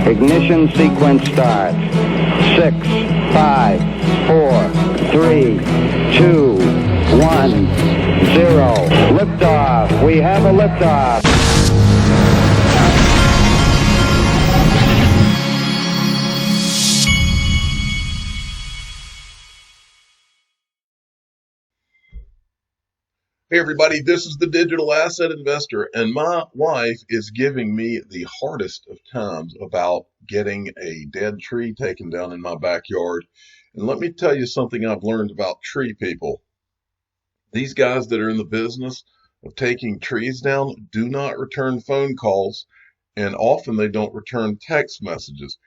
Ignition sequence starts. 6, 5, 4, 3, 2, 1, 0. Liftoff. We have a liftoff. Hey everybody, this is the Digital Asset Investor, and my wife is giving me the hardest of times about getting a dead tree taken down in my backyard. And let me tell you something I've learned about tree people. These guys that are in the business of taking trees down do not return phone calls, and often they don't return text messages.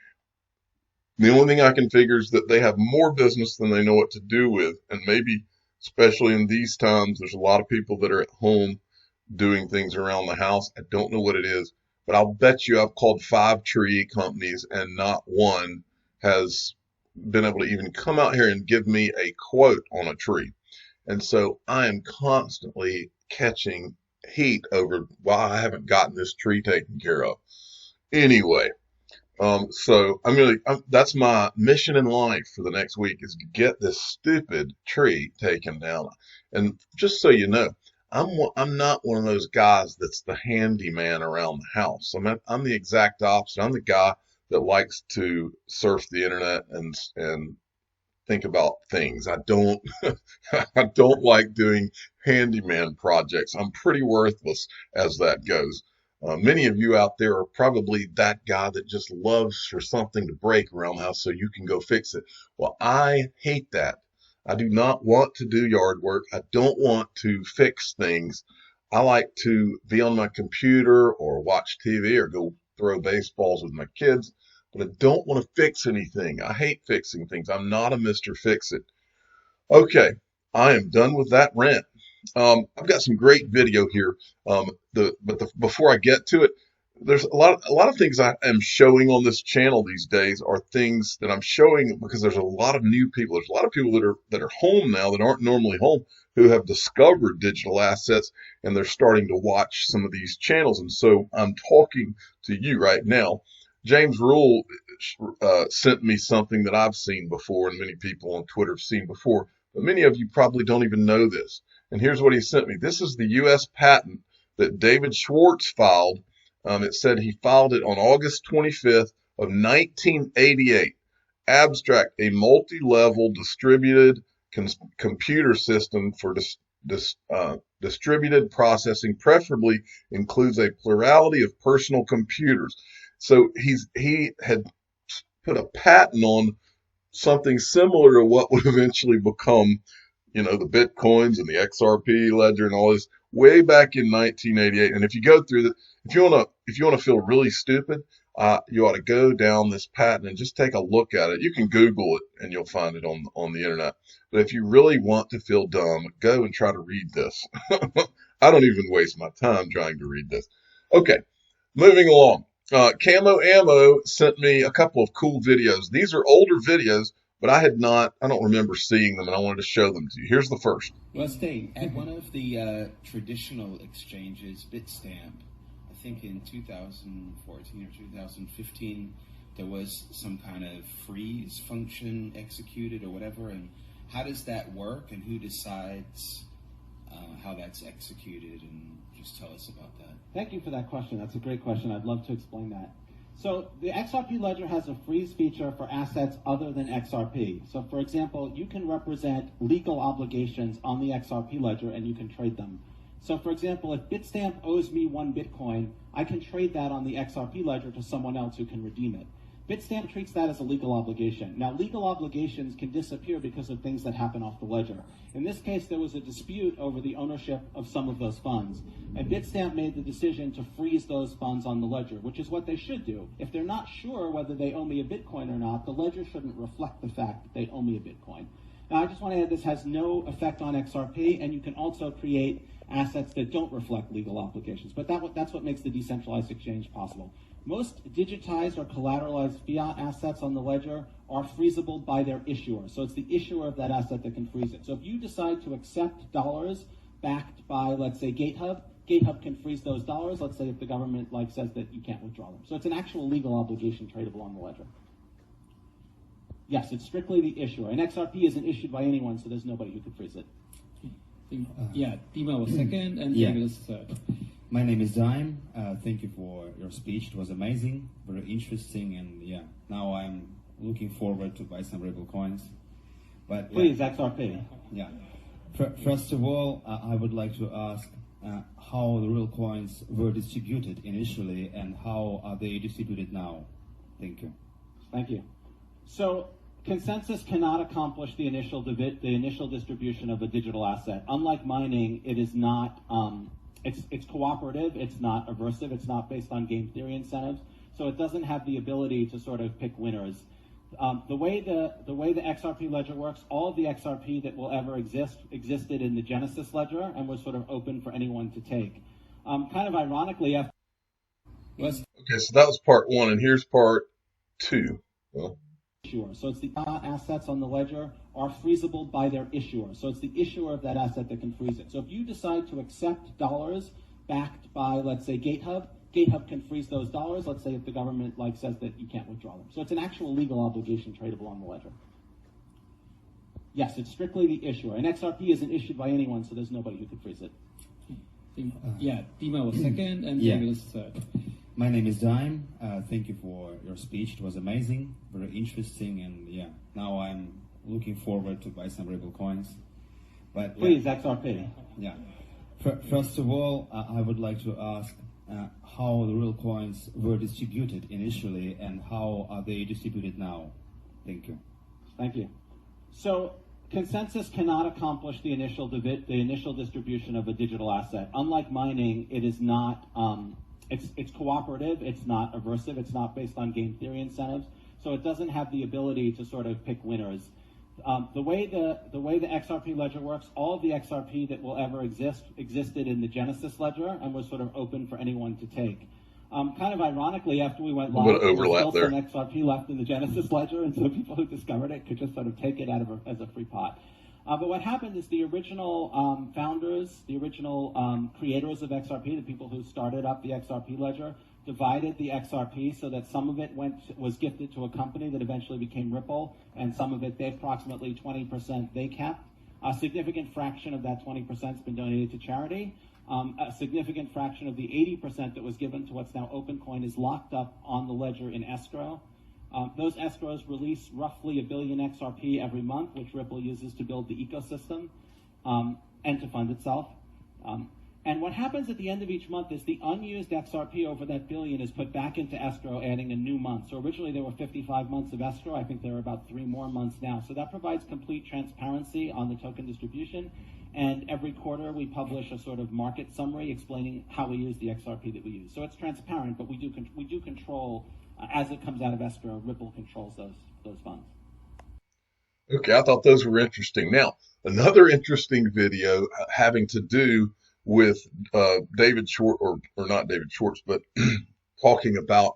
The only thing I can figure is that they have more business than they know what to do with, and maybe especially in these times, there's a lot of people that are at home doing things around the house. I don't know what it is, but I'll bet you I've called 5 tree companies and not one has been able to even come out here and give me a quote on a tree. And so I am constantly catching heat over why I haven't gotten this tree taken care of. Anyway, so that's my mission in life for the next week is to get this stupid tree taken down. And just so you know, I'm not one of those guys that's the handyman around the house. I'm the exact opposite. I'm the guy that likes to surf the internet and think about things. I don't I don't like doing handyman projects. I'm pretty worthless as that goes. Many of you out there are probably that guy that just loves for something to break around the house so you can go fix it. Well, I hate that. I do not want to do yard work. I don't want to fix things. I like to be on my computer or watch TV or go throw baseballs with my kids, but I don't want to fix anything. I hate fixing things. I'm not a Mr. Fix-It. Okay, I am done with that rant. I've got some great video here. Before I get to it, there's a lot of things I am showing on this channel these days are things that I'm showing because there's a lot of new people. There's a lot of people that are home now that aren't normally home who have discovered digital assets and they're starting to watch some of these channels. And so I'm talking to you right now. James Rule sent me something that I've seen before and many people on Twitter have seen before, but many of you probably don't even know this. And here's what he sent me. This is the U.S. patent that David Schwartz filed. It said he filed it on August 25th of 1988. Abstract, a multi-level distributed computer system for distributed processing, preferably includes a plurality of personal computers. So he had put a patent on something similar to what would eventually become the Bitcoins and the XRP ledger and all this way back in 1988. And if you go through if you want to feel really stupid, you ought to go down this patent and just take a look at it. You can Google it and you'll find it on the internet. But if you really want to feel dumb, go and try to read this. I don't even waste my time trying to read this. Okay, moving along. Camo Ammo sent me a couple of cool videos. These are older videos, but I don't remember seeing them, and I wanted to show them to you. Here's the first. Let's stay at one of the traditional exchanges, Bitstamp. I think in 2014 or 2015, there was some kind of freeze function executed or whatever. And how does that work, and who decides how that's executed? And just tell us about that. Thank you for that question. That's a great question. I'd love to explain that. So the XRP ledger has a freeze feature for assets other than XRP. So for example, you can represent legal obligations on the XRP ledger and you can trade them. So for example, if Bitstamp owes me 1 Bitcoin, I can trade that on the XRP ledger to someone else who can redeem it. Bitstamp treats that as a legal obligation. Now, legal obligations can disappear because of things that happen off the ledger. In this case, there was a dispute over the ownership of some of those funds. And Bitstamp made the decision to freeze those funds on the ledger, which is what they should do. If they're not sure whether they owe me a Bitcoin or not, the ledger shouldn't reflect the fact that they owe me a Bitcoin. Now, I just want to add this has no effect on XRP, and you can also create assets that don't reflect legal obligations. But that's what makes the decentralized exchange possible. Most digitized or collateralized fiat assets on the ledger are freezable by their issuer. So it's the issuer of that asset that can freeze it. So if you decide to accept dollars backed by, let's say, GateHub GateHub can freeze those dollars. Let's say if the government says that you can't withdraw them. So it's an actual legal obligation tradable on the ledger. Yes, it's strictly the issuer. And XRP isn't issued by anyone, so there's nobody who could freeze it. Yeah, Dima was second, and Yeah. David was third. My name is Dime. Thank you for your speech. It was amazing, very interesting, and yeah, now I'm looking forward to buy some Ripple coins. But Please, XRP. yeah. First of all, I would like to ask how the real coins were distributed initially, and how are they distributed now? Thank you. Thank you. So consensus cannot accomplish the initial distribution of a digital asset. Unlike mining, it is not. It's cooperative. It's not aversive. It's not based on game theory incentives. So it doesn't have the ability to sort of pick winners. The way the XRP ledger works, all of the XRP that will ever existed in the Genesis ledger and was sort of open for anyone to take. Kind of ironically, after Okay, so that was part one, and here's part two. Well, issuer. So it's the assets on the ledger are freezable by their issuer. So it's the issuer of that asset that can freeze it. So if you decide to accept dollars backed by, let's say, GateHub can freeze those dollars. Let's say if the government says that you can't withdraw them. So it's an actual legal obligation tradable on the ledger. Yes, it's strictly the issuer. And XRP isn't issued by anyone, so there's nobody who could freeze it. Yeah, Dima was second, and Yeah. David was third. My name is Dime. Thank you for your speech. It was amazing, very interesting, and yeah, now I'm looking forward to buy some Ripple coins. But yeah, Please, XRP. yeah. First of all, I would like to ask how the real coins were distributed initially, and how are they distributed now? Thank you. Thank you. So consensus cannot accomplish the initial distribution of a digital asset. Unlike mining, it is not. It's cooperative. It's not aversive. It's not based on game theory incentives. So it doesn't have the ability to sort of pick winners. The way the XRP ledger works, all of the XRP that will ever existed in the Genesis ledger and was sort of open for anyone to take. Kind of ironically, after we went A little live, bit of there was overlap still there. some XRP left in the Genesis ledger, and so people who discovered it could just sort of take it out of as a free pot. But what happened is the original founders, the original creators of XRP, the people who started up the XRP ledger, divided the XRP so that some of it was gifted to a company that eventually became Ripple, and some of it, they approximately 20% they kept. A significant fraction of that 20% has been donated to charity. A significant fraction of the 80% that was given to what's now OpenCoin is locked up on the ledger in escrow. Those escrows release roughly 1 billion XRP every month, which Ripple uses to build the ecosystem and to fund itself. And what happens at the end of each month is the unused XRP over that billion is put back into escrow, adding a new month. So originally there were 55 months of escrow. I think there are about 3 more months now. So that provides complete transparency on the token distribution. And every quarter we publish a sort of market summary explaining how we use the XRP that we use. So it's transparent, but we do control, as it comes out of escrow, Ripple controls those funds. okay, I thought those were interesting. Now, another interesting video having to do with David Schwartz, or not David Schwartz, but talking about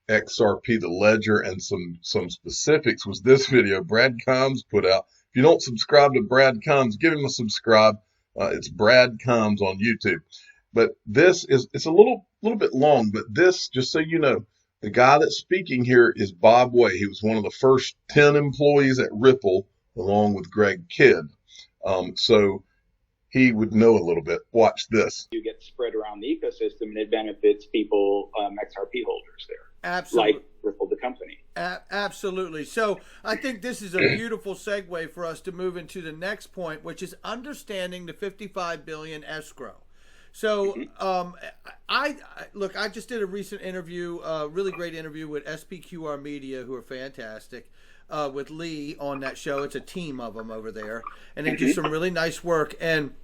XRP, the ledger, and some specifics was this video Brad Combs put out. If you don't subscribe to Brad Combs, give him a subscribe. It's Brad Combs on YouTube. But this it's a little bit long, but this, just so you know, the guy that's speaking here is Bob Way. He was one of the first 10 employees at Ripple, along with Greg Kidd. So he would know a little bit. Watch this. You get spread around the ecosystem, and it benefits people, XRP holders there. Absolutely. Like Ripple, the company. Absolutely. So I think this is a beautiful segue for us to move into the next point, which is understanding the 55 billion escrow. So I just did a recent interview, really great interview with SPQR Media, who are fantastic, with Lee on that show. It's a team of them over there, and they do some really nice work. And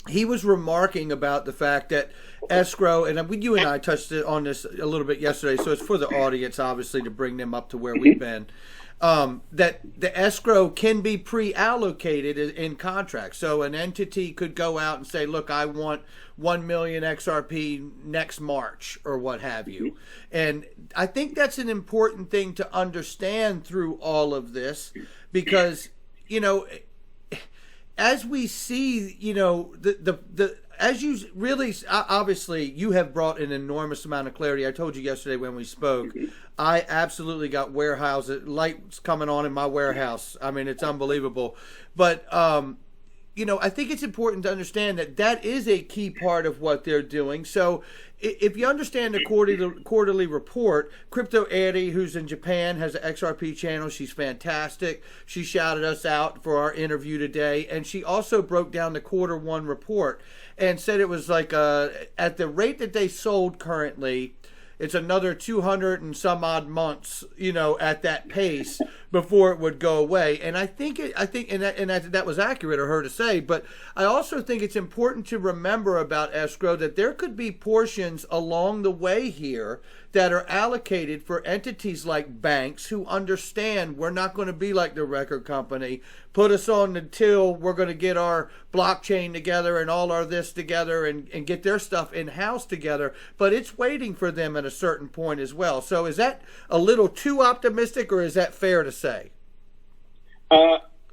he was remarking about the fact that escrow, and you and I touched on this a little bit yesterday, so it's for the audience, obviously, to bring them up to where we've been, that the escrow can be pre-allocated in contracts. So an entity could go out and say, look, I want 1 million XRP next March or what have you. And I think that's an important thing to understand through all of this, because, as we see, the as you really, obviously, you have brought an enormous amount of clarity. I told you yesterday when we spoke, I absolutely got lights coming on in my warehouse. I mean, it's unbelievable. But, you know, I think it's important to understand that that is a key part of what they're doing. So if you understand the quarterly report, Crypto Eddie, who's in Japan, has an XRP channel. She's fantastic. She shouted us out for our interview today. And she also broke down the Q1 report and said it was like at the rate that they sold currently, it's another 200 and some odd months, you know, at that pace before it would go away. And I think that was accurate of her to say, but I also think it's important to remember about escrow that there could be portions along the way here that are allocated for entities like banks who understand we're not going to be like the record company. Put us on the till, we're going to get our blockchain together and all our this together and get their stuff in-house together. But it's waiting for them at a certain point as well. So is that a little too optimistic, or is that fair to say?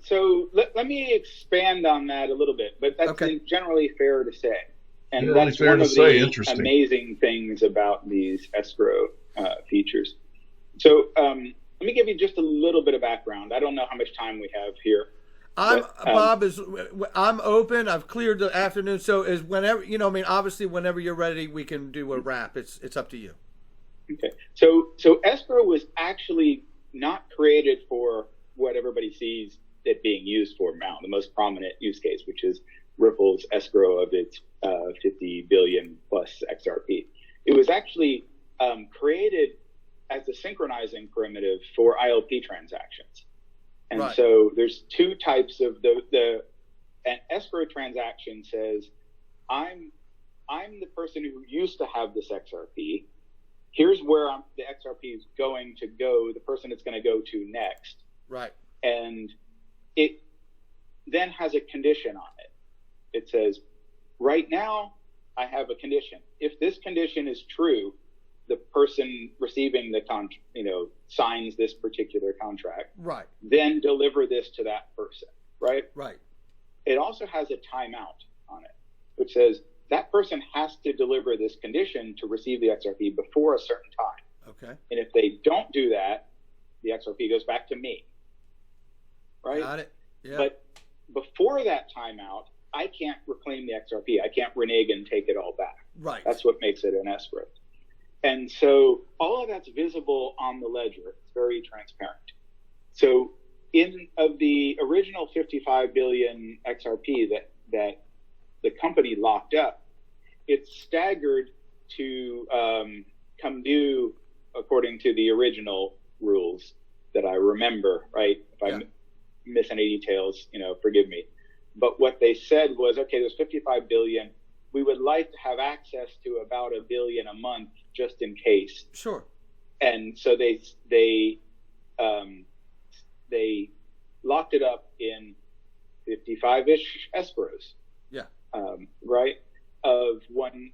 So let me expand on that a little bit, but that's generally fair to say. And really that's fair one to of say. the Interesting. amazing things about these escrow features. So let me give you just a little bit of background. I don't know how much time we have here. Bob, I'm open. I've cleared the afternoon. So is whenever, you know, I mean, obviously whenever you're ready, we can do a wrap. It's up to you. Okay. So escrow was actually not created for what everybody sees it being used for now, the most prominent use case, which is Ripple's escrow of its 50 billion plus XRP. It was actually created as a synchronizing primitive for ILP transactions. And so there's two types of an escrow transaction says, I'm the person who used to have this XRP. Here's where the XRP is going to go, the person it's going to go to next. Right. And it then has a condition on it. It says, right now, I have a condition. If this condition is true, the person receiving the signs this particular contract. Right. Then deliver this to that person. Right. Right. It also has a timeout on it, which says that person has to deliver this condition to receive the XRP before a certain time. Okay. And if they don't do that, the XRP goes back to me. Right. Got it. Yeah. But before that timeout, I can't reclaim the XRP. I can't renege and take it all back. Right. That's what makes it an escrow. And so all of that's visible on the ledger. It's very transparent. So of the original 55 billion XRP that the company locked up, it's staggered to come due according to the original rules that I remember, right? If I miss any details, forgive me. But what they said was, okay, there's 55 billion. We would like to have access to about $1 billion a month just in case. Sure. And so they locked it up in 55-ish escrows. Yeah. Right? Of 1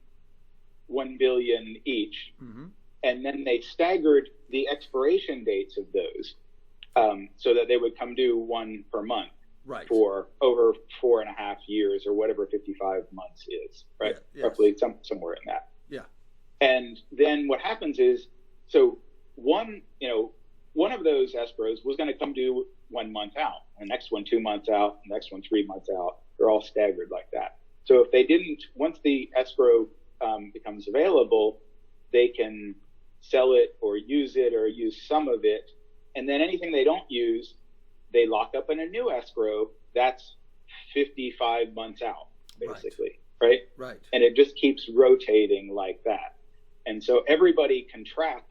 billion each. Mm-hmm. And then they staggered the expiration dates of those so that they would come due one per month. Right. For over 4.5 years or whatever 55 months is, right? Yeah, yes. Roughly somewhere in that. Yeah. And then what happens is, so one of those escrows was going to come due 1 month out, the next one 2 months out, the next one 3 months out. They're all staggered like that. So if they didn't, once the escrow becomes available, they can sell it or use some of it, and then anything they don't use, they lock up in a new escrow that's 55 months out, basically, right? Right. And it just keeps rotating like that. And so everybody can track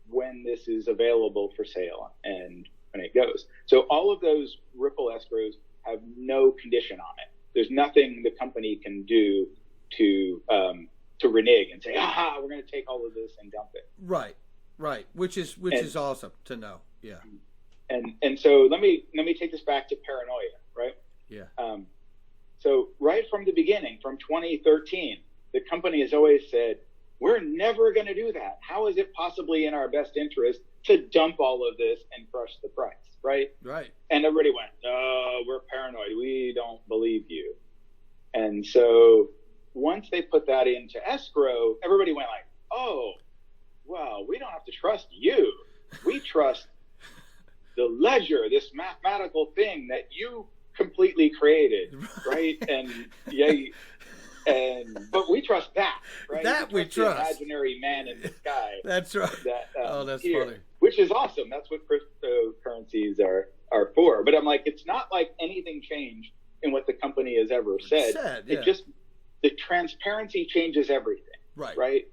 when this is available for sale and when it goes. So all of those Ripple escrows have no condition on it. There's nothing the company can do to renege and say, we're going to take all of this and dump it. Right. Right. Which is awesome to know. Yeah. And so let me take this back to paranoia, right? Yeah. So right from the beginning, from 2013, the company has always said, we're never going to do that. How is it possibly in our best interest to dump all of this and crush the price, right? Right. And everybody went, we're paranoid. We don't believe you. And so once they put that into escrow, everybody went like, oh, well, we don't have to trust you. We trust the ledger, this mathematical thing that you completely created, right? And but we trust that, right? That we trust. The imaginary man in the sky. That's right. That, that's here, funny. Which is awesome. That's what cryptocurrencies are for. But I'm like, it's not like anything changed in what the company has ever said. Yeah. It just, the transparency changes everything, right?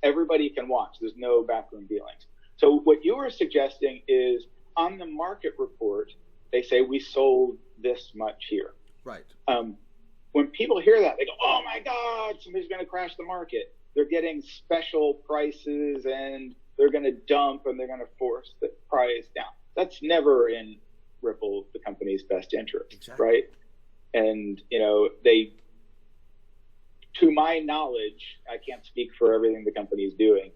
Everybody can watch. There's no backroom dealings. So what you were suggesting is on the market report, they say we sold this much here. Right. When people hear that, they go, oh my God, somebody's going to crash the market. They're getting special prices and they're going to dump and they're going to force the price down. That's never in Ripple, the company's best interest, right? And, to my knowledge, I can't speak for everything the company's doing,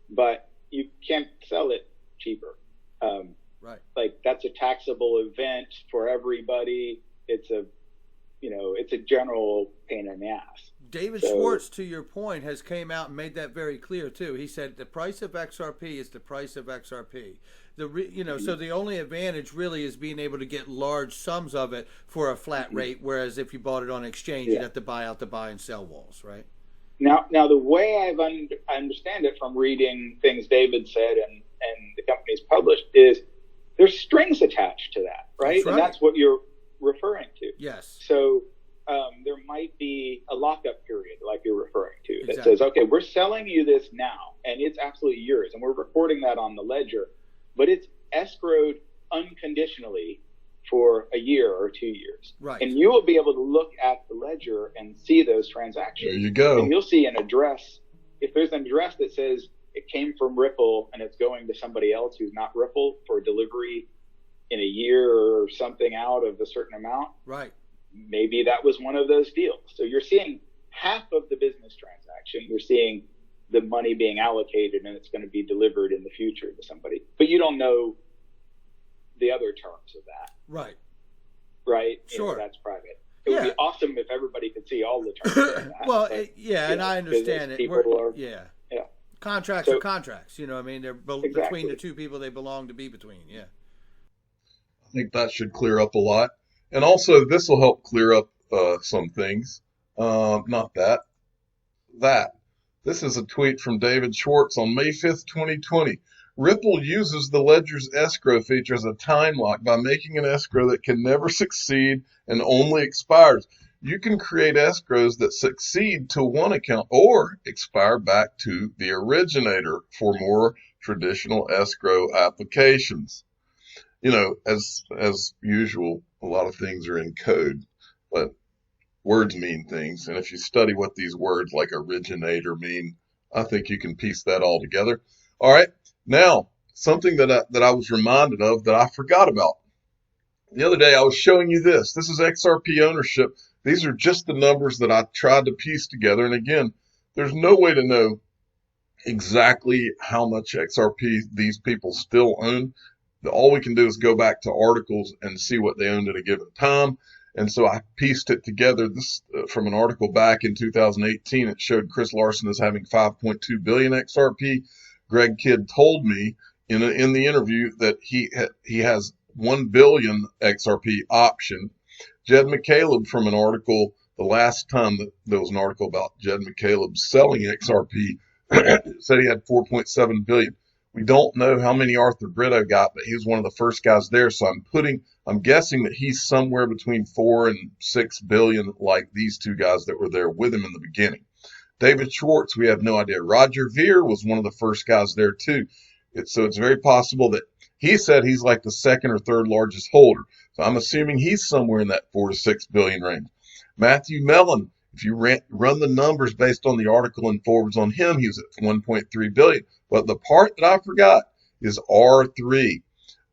but you can't sell it cheaper. Right. Like that's a taxable event for everybody. It's a general pain in the ass. David Schwartz, to your point, has came out and made that very clear too. He said the price of XRP is the price of XRP. So the only advantage really is being able to get large sums of it for a flat rate, whereas if you bought it on exchange, you'd have to buy out the buy and sell walls, right? Now the way I understand it from reading things David said and the company's published is there's strings attached to that, right? That's right. And that's what you're referring to. Yes. So there might be a lockup period like you're referring to that says, okay, we're selling you this now and it's absolutely yours. And we're recording that on the ledger, but it's escrowed unconditionally for a year or 2 years. Right. And you will be able to look at the ledger and see those transactions. There you go. And you'll see an address. If there's an address that says it came from Ripple and it's going to somebody else who's not Ripple for delivery in a year or something out of a certain amount. Right. Maybe that was one of those deals. So you're seeing half of the business transaction. You're seeing the money being allocated and it's going to be delivered in the future to somebody. But you don't know the other terms of that. Right. Right? Sure. That's private. It would be awesome if everybody could see all the terms of that. Well, and I understand it. Yeah. Contracts are contracts. You know what I mean? They're between the two people they belong to be between. Yeah. I think that should clear up a lot. And also, this will help clear up some things. Not that. This is a tweet from David Schwartz on May 5th, 2020. Ripple uses the ledger's escrow feature as a time lock by making an escrow that can never succeed and only expires. You can create escrows that succeed to one account or expire back to the originator for more traditional escrow applications. As usual, a lot of things are in code, but words mean things. And if you study what these words like originator mean, I think you can piece that all together. All right. Now, something that I was reminded of that I forgot about. The other day, I was showing you this. This is XRP ownership. These are just the numbers that I tried to piece together. And again, there's no way to know exactly how much XRP these people still own. All we can do is go back to articles and see what they owned at a given time. And so I pieced it together. This from an article back in 2018. It showed Chris Larson as having 5.2 billion XRP. Greg Kidd told me in the interview that he has 1 billion XRP option. Jed McCaleb from an article, the last time that there was an article about Jed McCaleb selling XRP, said he had 4.7 billion. We don't know how many Arthur Brito got, but he was one of the first guys there. So I'm guessing that he's somewhere between 4 and 6 billion, like these two guys that were there with him in the beginning. David Schwartz, we have no idea. Roger Ver was one of the first guys there too. So it's very possible that he said he's like the second or third largest holder. So I'm assuming he's somewhere in that 4 to 6 billion range. Matthew Mellon, if you run the numbers based on the article and forwards on him, he was at 1.3 billion. But the part that I forgot is R3.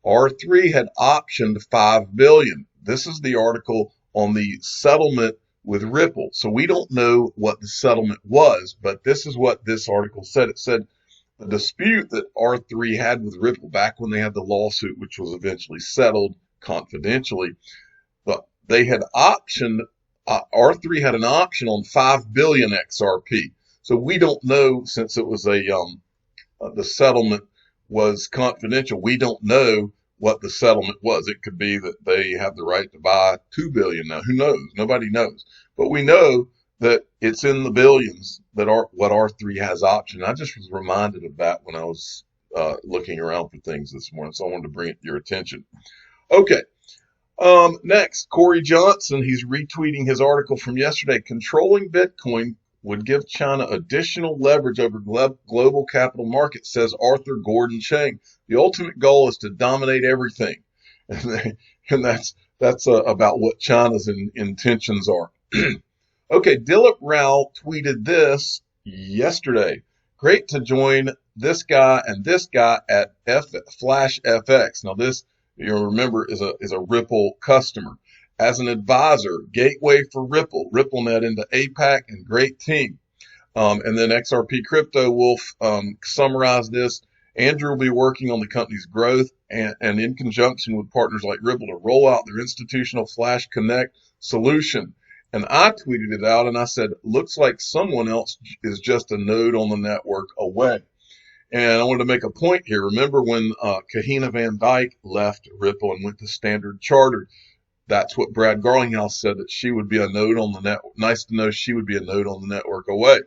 R3 had optioned 5 billion. This is the article on the settlement with Ripple. So we don't know what the settlement was, but this is what this article said. It said the dispute that R3 had with Ripple back when they had the lawsuit, which was eventually settled confidentially, but they had optioned R3 had an option on 5 billion XRP. So we don't know, since it was the settlement was confidential. We don't know what the settlement was. It could be that they have the right to buy 2 billion now. Who knows? Nobody knows. But we know that it's in the billions that what R3 has option. I just was reminded of that when I was looking around for things this morning, so I wanted to bring it to your attention. Okay. Next, Corey Johnson, he's retweeting his article from yesterday. Controlling Bitcoin would give China additional leverage over global capital markets, says Arthur Gordon Chang. The ultimate goal is to dominate everything. And that's about what China's intentions are. Okay, Dilip Rao tweeted this yesterday. Great to join this guy and this guy at Flash FX. Now this, you'll remember, is a Ripple customer. As an advisor, gateway for Ripple, RippleNet into APAC, and great team. And then XRP Crypto will summarize this. Andrew will be working on the company's growth and in conjunction with partners like Ripple to roll out their institutional Flash Connect solution. And I tweeted it out and I said, looks like someone else is just a node on the network away. And I wanted to make a point here. Remember when Kahina Van Dyke left Ripple and went to Standard Chartered? That's what Brad Garlinghouse said, that she would be a node on the network. Nice to know she would be a node on the network away.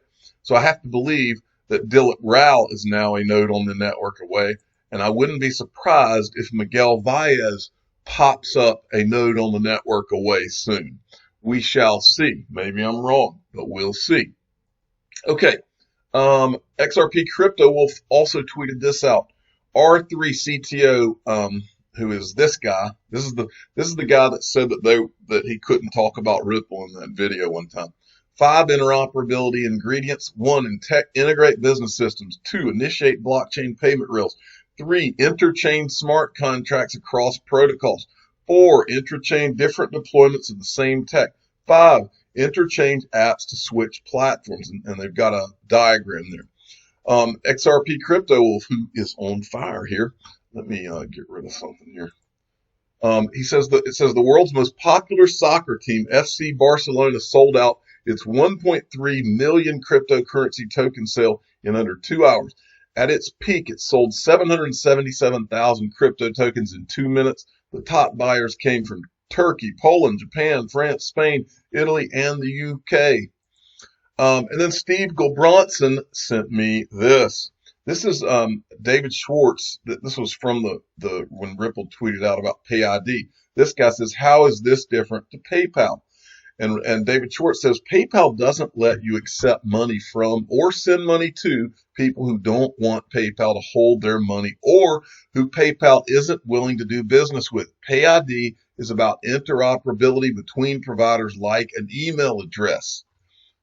So I have to believe that Dilip Rao is now a node on the network away. And I wouldn't be surprised if Miguel Valles pops up a node on the network away soon. We shall see. Maybe I'm wrong, but we'll see. Okay. XRP Crypto Wolf also tweeted this out. R3 CTO, who is this guy? This is the guy that said that he couldn't talk about Ripple in that video one time. 5 interoperability ingredients. 1, integrate business systems. 2, initiate blockchain payment rails. 3, interchain smart contracts across protocols. 4, interchain different deployments of the same tech. 5, interchange apps to switch platforms. And they've got a diagram there. XRP Crypto Wolf, who is on fire here. Let me get rid of something here. He says that it says the world's most popular soccer team, FC Barcelona, sold out its 1.3 million cryptocurrency token sale in under 2 hours. At its peak, it sold 777,000 crypto tokens in 2 minutes. The top buyers came from Turkey, Poland, Japan, France, Spain, Italy, and the UK. And then Steve Gulbranson sent me this. This is David Schwartz. This was from the when Ripple tweeted out about PayID. This guy says, how is this different to PayPal? And David Schwartz says, PayPal doesn't let you accept money from or send money to people who don't want PayPal to hold their money or who PayPal isn't willing to do business with. PayID is about interoperability between providers like an email address.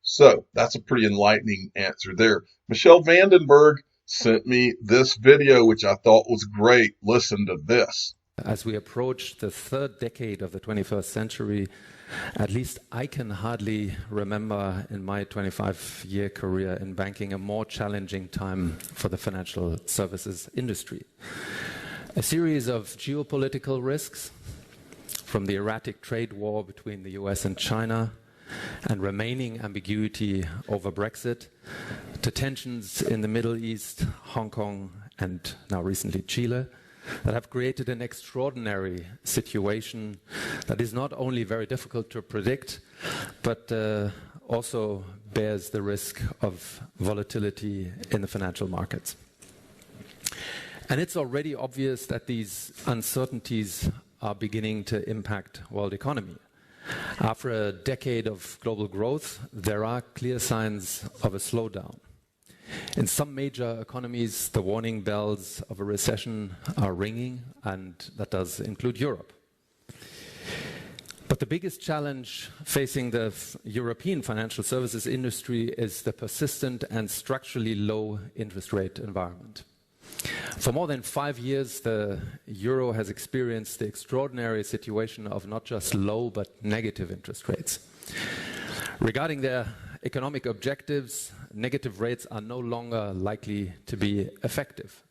So that's a pretty enlightening answer there. Michelle Vandenberg sent me this video, which I thought was great. Listen to this. As we approach the 3rd decade of the 21st century, at least I can hardly remember in my 25-year career in banking a more challenging time for the financial services industry. A series of geopolitical risks, from the erratic trade war between the US and China and remaining ambiguity over Brexit, to tensions in the Middle East, Hong Kong, and now recently Chile, that have created an extraordinary situation that is not only very difficult to predict, but also bears the risk of volatility in the financial markets. And it's already obvious that these uncertainties are beginning to impact world economy. After a decade of global growth, there are clear signs of a slowdown. In some major economies, the warning bells of a recession are ringing, and that does include Europe. But the biggest challenge facing the European financial services industry is the persistent and structurally low interest rate environment. For more than 5 years, the euro has experienced the extraordinary situation of not just low but negative interest rates. Regarding their economic objectives, negative rates are no longer likely to be effective.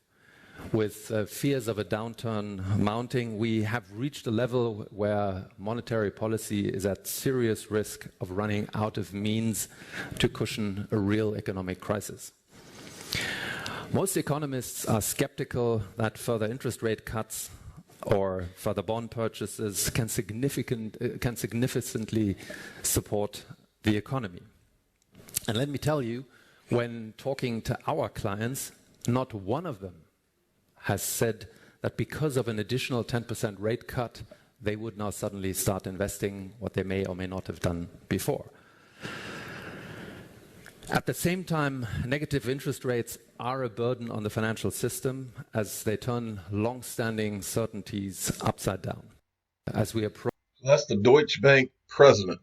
with fears of a downturn mounting, we have reached a level where monetary policy is at serious risk of running out of means to cushion a real economic crisis. Most economists are skeptical that further interest rate cuts or further bond purchases can significantly support the economy. And let me tell you, when talking to our clients, not one of them has said that because of an additional 10% rate cut, they would now suddenly start investing what they may or may not have done before. At the same time, negative interest rates are a burden on the financial system as they turn long-standing certainties upside down. As we approach... That's the Deutsche Bank president.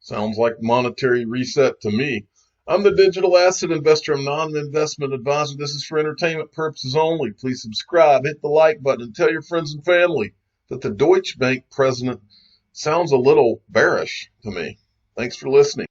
Sounds like monetary reset to me. I'm the digital asset investor. I'm not an investment advisor. This is for entertainment purposes only. Please subscribe, hit the like button, and tell your friends and family that the Deutsche Bank president sounds a little bearish to me. Thanks for listening.